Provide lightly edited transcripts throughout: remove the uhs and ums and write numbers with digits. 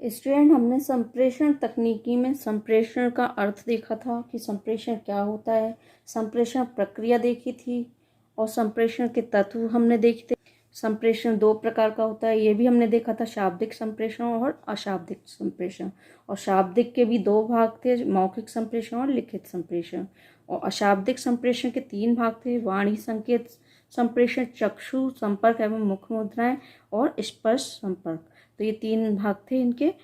Student, हमने संप्रेषण तकनीकी में संप्रेषण का अर्थ देखा था कि संप्रेषण क्या होता है, संप्रेषण प्रक्रिया देखी थी और संप्रेषण के तत्व हमने देखे थे। संप्रेषण दो प्रकार का होता है, ये भी हमने देखा था, शाब्दिक संप्रेषण और अशाब्दिक संप्रेषण। और शाब्दिक के भी दो भाग थे, मौखिक संप्रेषण और लिखित संप्रेषण। और अशाब्दिक संप्रेषण के तीन भाग थे, वाणी संकेत संप्रेषण, चक्षु संपर्क एवं मुख मुद्राएं और स्पर्श संपर्क। तो ये तीन भाग थे इनके।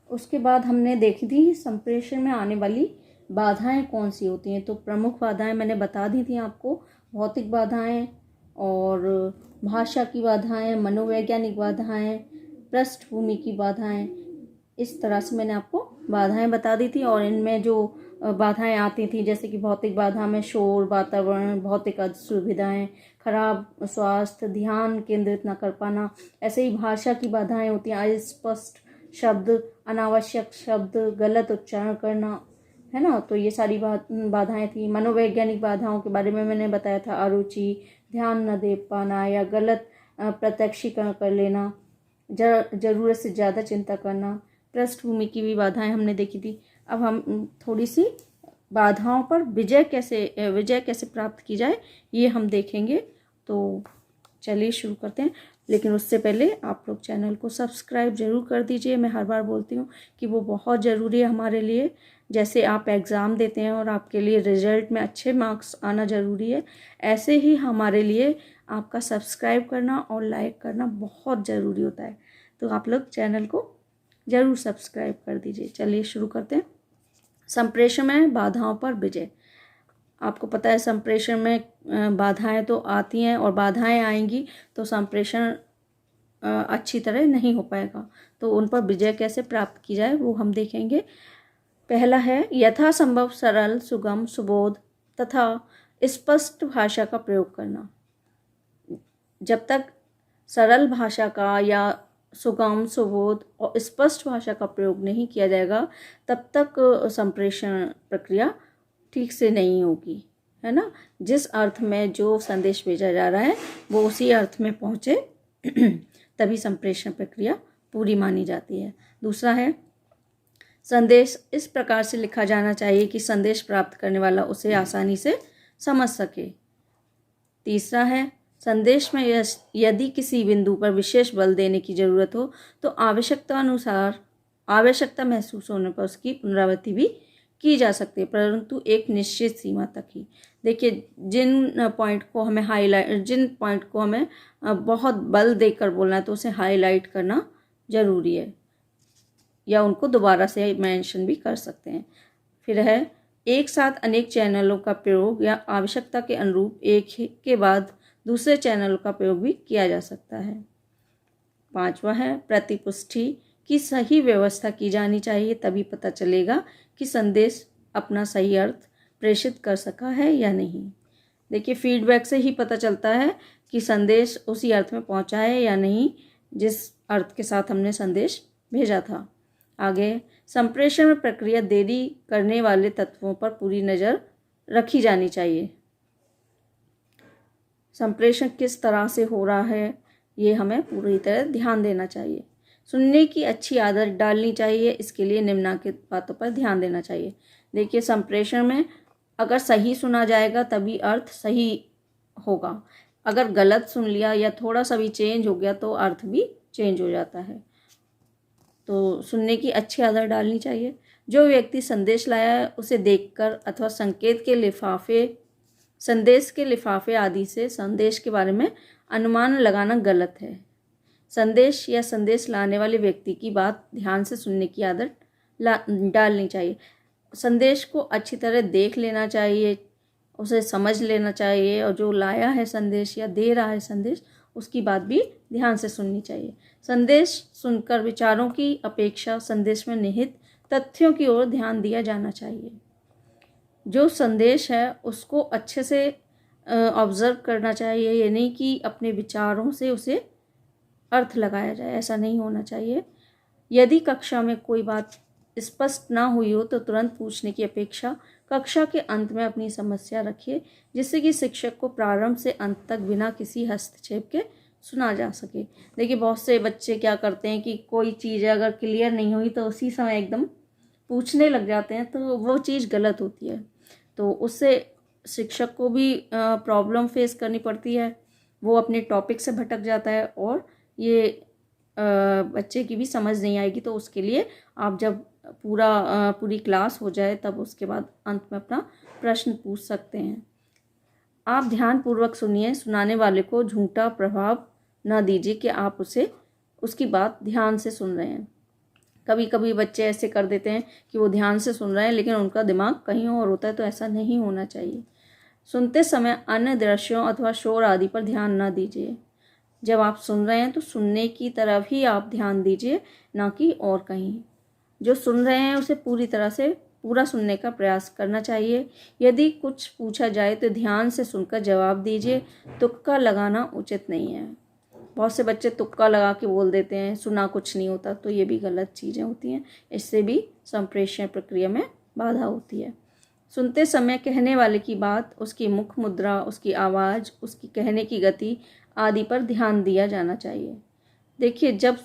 उसके बाद हमने देखी थी संप्रेषण में आने वाली बाधाएं कौन सी होती हैं। तो प्रमुख बाधाएं मैंने बता दी थी आपको, भौतिक बाधाएं और भाषा की बाधाएं, मनोवैज्ञानिक बाधाएं, पृष्ठभूमि की बाधाएं। इस तरह से मैंने आपको बाधाएं बता दी थी। और इनमें जो बाधाएं आती थी, जैसे कि भौतिक बाधा में शोर, वातावरण, भौतिक असुविधाएं, खराब स्वास्थ्य, ध्यान केंद्रित न कर पाना। ऐसे ही भाषा की बाधाएं होती हैं, अस्पष्ट शब्द, अनावश्यक शब्द, गलत उच्चारण करना, है ना। तो ये सारी बाधाएं थी। मनोवैज्ञानिक बाधाओं के बारे में मैंने बताया था, अरुचि, ध्यान न दे पाना या गलत प्रत्यक्षीकरण कर लेना, जरूरत से ज़्यादा चिंता करना। पृष्ठभूमि की भी बाधाएं हमने देखी थी। अब हम थोड़ी सी बाधाओं पर विजय कैसे प्राप्त की जाए ये हम देखेंगे। तो चलिए शुरू करते हैं। लेकिन उससे पहले आप लोग चैनल को सब्सक्राइब जरूर कर दीजिए। मैं हर बार बोलती हूँ कि वो बहुत ज़रूरी है हमारे लिए। जैसे आप एग्ज़ाम देते हैं और आपके लिए रिजल्ट में अच्छे मार्क्स आना ज़रूरी है, ऐसे ही हमारे लिए आपका सब्सक्राइब करना और लाइक करना बहुत ज़रूरी होता है। तो आप लोग चैनल को ज़रूर सब्सक्राइब कर दीजिए। चलिए शुरू करते हैं। संप्रेषण में बाधाओं पर विजय। आपको पता है संप्रेषण में बाधाएं तो आती हैं और बाधाएं आएंगी तो संप्रेषण अच्छी तरह नहीं हो पाएगा। तो उन पर विजय कैसे प्राप्त की जाए वो हम देखेंगे। पहला है यथासंभव सरल, सुगम, सुबोध तथा स्पष्ट भाषा का प्रयोग करना। जब तक सरल भाषा का या सुगम, सुबोध और स्पष्ट भाषा का प्रयोग नहीं किया जाएगा तब तक संप्रेषण प्रक्रिया ठीक से नहीं होगी, है ना। जिस अर्थ में जो संदेश भेजा जा रहा है वो उसी अर्थ में पहुँचे तभी संप्रेषण प्रक्रिया पूरी मानी जाती है। दूसरा है संदेश इस प्रकार से लिखा जाना चाहिए कि संदेश प्राप्त करने वाला उसे आसानी से समझ सके। तीसरा है संदेश में यदि किसी बिंदु पर विशेष बल देने की जरूरत हो तो आवश्यकता महसूस होने पर उसकी पुनरावृत्ति भी की जा सकती है, परंतु एक निश्चित सीमा तक ही। देखिए, जिन पॉइंट को हमें बहुत बल देकर बोलना है तो उसे हाईलाइट करना ज़रूरी है, या उनको दोबारा से मेंशन भी कर सकते हैं। फिर है एक साथ अनेक चैनलों का प्रयोग या आवश्यकता के अनुरूप एक के बाद दूसरे चैनल का प्रयोग भी किया जा सकता है। पांचवा है प्रतिपुष्टि की सही व्यवस्था की जानी चाहिए, तभी पता चलेगा कि संदेश अपना सही अर्थ प्रेषित कर सका है या नहीं। देखिए, फीडबैक से ही पता चलता है कि संदेश उसी अर्थ में पहुंचा है या नहीं जिस अर्थ के साथ हमने संदेश भेजा था। आगे संप्रेषण में प्रक्रिया देरी करने वाले तत्वों पर पूरी नज़र रखी जानी चाहिए। संप्रेषण किस तरह से हो रहा है ये हमें पूरी तरह ध्यान देना चाहिए। सुनने की अच्छी आदत डालनी चाहिए, इसके लिए निम्नलिखित बातों पर ध्यान देना चाहिए। देखिए, संप्रेषण में अगर सही सुना जाएगा तभी अर्थ सही होगा। अगर गलत सुन लिया या थोड़ा सा भी चेंज हो गया तो अर्थ भी चेंज हो जाता है। तो सुनने की अच्छी आदत डालनी चाहिए। जो व्यक्ति संदेश लाया है उसे देखकर अथवा संदेश के लिफाफे आदि से संदेश के बारे में अनुमान लगाना गलत है। संदेश या संदेश लाने वाले व्यक्ति की बात ध्यान से सुनने की आदत डालनी चाहिए। संदेश को अच्छी तरह देख लेना चाहिए, उसे समझ लेना चाहिए, और जो लाया है संदेश या दे रहा है संदेश उसकी बात भी ध्यान से सुननी चाहिए। संदेश सुनकर विचारों की अपेक्षा संदेश में निहित तथ्यों की ओर ध्यान दिया जाना चाहिए। जो संदेश है उसको अच्छे से ऑब्जर्व करना चाहिए, ये नहीं कि अपने विचारों से उसे अर्थ लगाया जाए, ऐसा नहीं होना चाहिए। यदि कक्षा में कोई बात स्पष्ट ना हुई हो तो तुरंत पूछने की अपेक्षा कक्षा के अंत में अपनी समस्या रखिए, जिससे कि शिक्षक को प्रारंभ से अंत तक बिना किसी हस्तक्षेप के सुना जा सके। देखिए बहुत से बच्चे क्या करते हैं कि कोई चीज़ अगर क्लियर नहीं हुई तो उसी समय एकदम पूछने लग जाते हैं, तो वो चीज़ गलत होती है। तो उससे शिक्षक को भी प्रॉब्लम फेस करनी पड़ती है, वो अपने टॉपिक से भटक जाता है और ये बच्चे की भी समझ नहीं आएगी। तो उसके लिए आप जब पूरी क्लास हो जाए तब उसके बाद अंत में अपना प्रश्न पूछ सकते हैं। आप ध्यानपूर्वक सुनिए, सुनाने वाले को झूठा प्रभाव न दीजिए कि आप उसकी बात ध्यान से सुन रहे हैं। कभी कभी बच्चे ऐसे कर देते हैं कि वो ध्यान से सुन रहे हैं लेकिन उनका दिमाग कहीं और होता है, तो ऐसा नहीं होना चाहिए। सुनते समय अन्य दृश्यों अथवा शोर आदि पर ध्यान न दीजिए। जब आप सुन रहे हैं तो सुनने की तरफ ही आप ध्यान दीजिए, ना कि और कहीं। जो सुन रहे हैं उसे पूरी तरह से पूरा सुनने का प्रयास करना चाहिए। यदि कुछ पूछा जाए तो ध्यान से सुनकर जवाब दीजिए, तुक्का लगाना उचित नहीं है। बहुत से बच्चे तुक्का लगा के बोल देते हैं, सुना कुछ नहीं होता, तो ये भी गलत चीज़ें होती हैं। इससे भी संप्रेषण प्रक्रिया में बाधा होती है। सुनते समय कहने वाले की बात, उसकी मुख मुद्रा, उसकी आवाज़, उसकी कहने की गति आदि पर ध्यान दिया जाना चाहिए। देखिए जब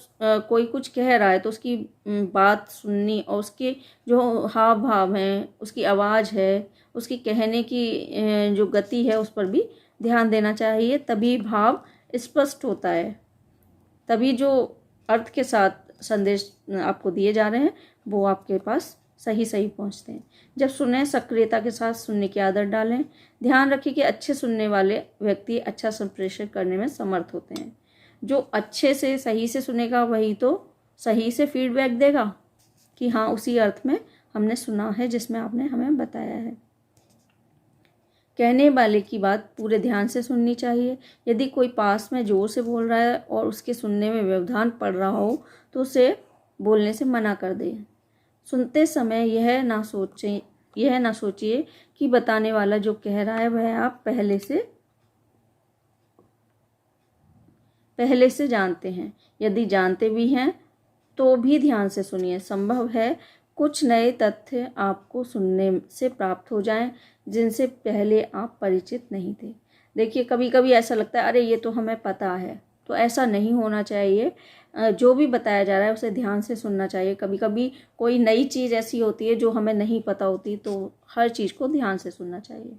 कोई कुछ कह रहा है तो उसकी बात सुननी और उसके जो हाव भाव हैं, उसकी आवाज़ है, उसकी कहने की जो गति है उस पर भी ध्यान देना चाहिए। तभी भाव स्पष्ट होता है, तभी जो अर्थ के साथ संदेश आपको दिए जा रहे हैं वो आपके पास सही सही पहुंचते हैं। जब सुने सक्रियता के साथ सुनने की आदत डालें। ध्यान रखिए कि अच्छे सुनने वाले व्यक्ति अच्छा संप्रेषण करने में समर्थ होते हैं। जो अच्छे से सही से सुनेगा वही तो सही से फीडबैक देगा कि हाँ उसी अर्थ में हमने सुना है जिसमें आपने हमें बताया है। कहने वाले की बात पूरे ध्यान से सुननी चाहिए। यदि कोई पास में जोर से बोल रहा है और उसके सुनने में व्यवधान पड़ रहा हो तो उसे बोलने से मना कर दें। सुनते समय यह ना सोचिए कि बताने वाला जो कह रहा है वह आप पहले से जानते हैं। यदि जानते भी हैं तो भी ध्यान से सुनिए। संभव है कुछ नए तथ्य आपको सुनने से प्राप्त हो जाएं जिनसे पहले आप परिचित नहीं थे। देखिए कभी कभी ऐसा लगता है अरे ये तो हमें पता है, तो ऐसा नहीं होना चाहिए। जो भी बताया जा रहा है उसे ध्यान से सुनना चाहिए। कभी कभी कोई नई चीज़ ऐसी होती है जो हमें नहीं पता होती, तो हर चीज़ को ध्यान से सुनना चाहिए।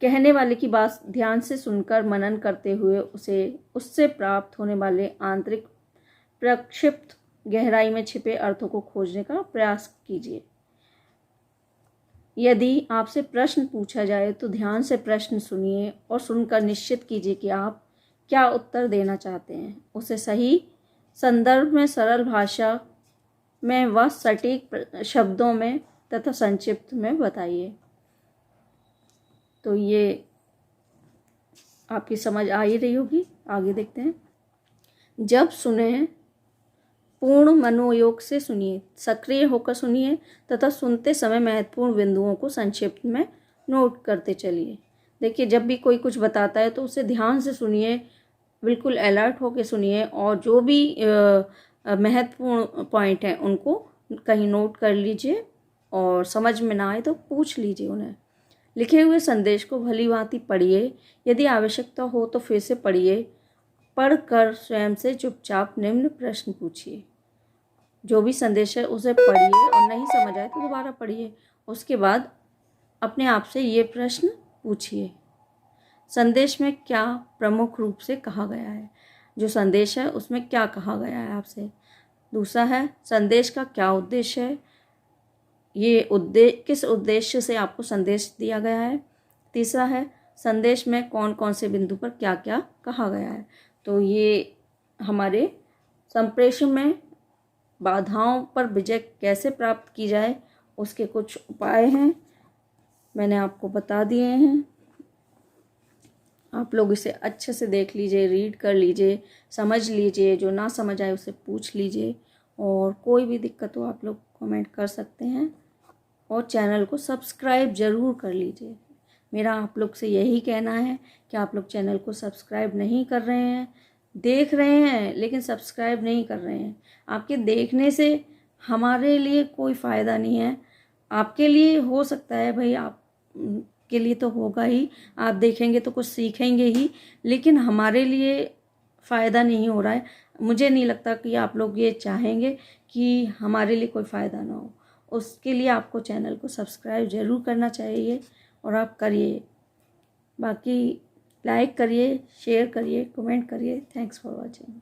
कहने वाले की बात ध्यान से सुनकर मनन करते हुए उससे प्राप्त होने वाले आंतरिक प्रक्षिप्त गहराई में छिपे अर्थों को खोजने का प्रयास कीजिए। यदि आपसे प्रश्न पूछा जाए तो ध्यान से प्रश्न सुनिए और सुनकर निश्चित कीजिए कि आप क्या उत्तर देना चाहते हैं। उसे सही संदर्भ में, सरल भाषा में व सटीक शब्दों में तथा संक्षिप्त में बताइए। तो ये आपकी समझ आ ही रही होगी। आगे देखते हैं। जब सुने पूर्ण मनोयोग से सुनिए, सक्रिय होकर सुनिए तथा सुनते समय महत्वपूर्ण बिंदुओं को संक्षिप्त में नोट करते चलिए। देखिए जब भी कोई कुछ बताता है तो उसे ध्यान से सुनिए, बिल्कुल अलर्ट होकर सुनिए और जो भी महत्वपूर्ण पॉइंट हैं उनको कहीं नोट कर लीजिए और समझ में ना आए तो पूछ लीजिए उन्हें। लिखे हुए संदेश को भली भांति पढ़िए, यदि आवश्यकता हो तो फिर से पढ़िए। पढ़कर स्वयं से चुपचाप निम्न प्रश्न पूछिए। जो भी संदेश है उसे पढ़िए और नहीं समझ आए तो दोबारा पढ़िए। उसके बाद अपने आप से ये प्रश्न पूछिए, संदेश में क्या प्रमुख रूप से कहा गया है, जो संदेश है उसमें क्या कहा गया है आपसे। दूसरा है संदेश का क्या उद्देश्य है, ये किस उद्देश्य से आपको संदेश दिया गया है। तीसरा है संदेश में कौन कौन से बिंदु पर क्या क्या कहा गया है। तो ये हमारे संप्रेषण में बाधाओं पर विजय कैसे प्राप्त की जाए उसके कुछ उपाय हैं, मैंने आपको बता दिए हैं। आप लोग इसे अच्छे से देख लीजिए, रीड कर लीजिए, समझ लीजिए, जो ना समझ आए उसे पूछ लीजिए और कोई भी दिक्कत हो आप लोग कमेंट कर सकते हैं और चैनल को सब्सक्राइब ज़रूर कर लीजिए। मेरा आप लोग से यही कहना है कि आप लोग चैनल को सब्सक्राइब नहीं कर रहे हैं, देख रहे हैं लेकिन सब्सक्राइब नहीं कर रहे हैं। आपके देखने से हमारे लिए कोई फ़ायदा नहीं है। आपके लिए हो सकता है भाई, आप के लिए तो होगा ही, आप देखेंगे तो कुछ सीखेंगे ही, लेकिन हमारे लिए फ़ायदा नहीं हो रहा है। मुझे नहीं लगता कि आप लोग ये चाहेंगे कि हमारे लिए कोई फ़ायदा ना हो। उसके लिए आपको चैनल को सब्सक्राइब ज़रूर करना चाहिए और आप करिए। बाकी लाइक करिए, शेयर करिए, कमेंट करिए। Thanks for watching.